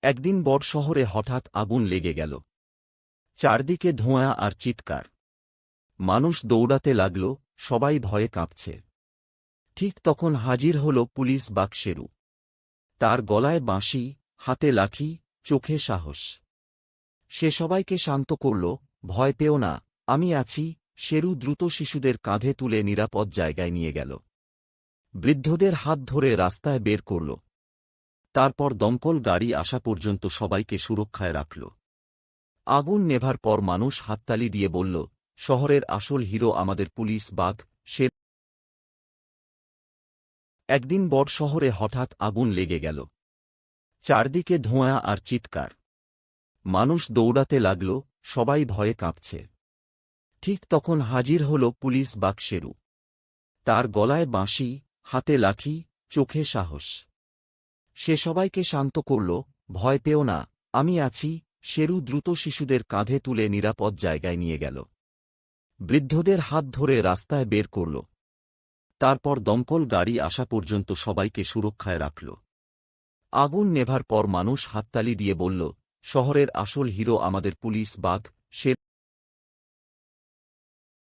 একদিন বড় শহরে হঠাৎ আগুন লেগে গেল। চারদিকে ধোঁয়া আর চিৎকার। মানুষ দৌড়াতে লাগল, সবাই ভয়ে কাঁপছে। ঠিক তখন হাজির হল পুলিশ বাঘ শেরু। তার গলায় বাঁশি, হাতে লাঠি, চোখে সাহস। সে সবাইকে শান্ত করল, ভয় পেও না, আমি আছি। শেরু দ্রুত শিশুদের কাঁধে তুলে নিরাপদ জায়গায় নিয়ে গেল। বৃদ্ধদের হাত ধরে রাস্তায় বের করল। তারপর দমকল গাড়ি আসা পর্যন্ত সবাইকে সুরক্ষায় রাখল। আগুন নেভার পর মানুষ হাততালি দিয়ে বলল, শহরের আসল হিরো আমাদের পুলিশ বাঘ শেরু। একদিন বড় শহরে হঠাৎ আগুন লেগে গেল। চারদিকে ধোঁয়া আর চিৎকার। মানুষ দৌড়াতে লাগল, সবাই ভয়ে কাঁপছে। ঠিক তখন হাজির হল পুলিশ বাঘ শেরু। তার গলায় বাঁশি, হাতে লাঠি, চোখে সাহস। সে সবাইকে শান্ত করল, ভয় পেও না, আমি আছি। শেরু দ্রুত শিশুদের কাঁধে তুলে নিরাপদ জায়গায় নিয়ে গেল। বৃদ্ধদের হাত ধরে রাস্তায় বের করল। তারপর দমকল গাড়ি আসা পর্যন্ত সবাইকে সুরক্ষায় রাখল। আগুন নেভার পর মানুষ হাততালি দিয়ে বলল, শহরের আসল হিরো আমাদের পুলিশ বাঘ শেরু।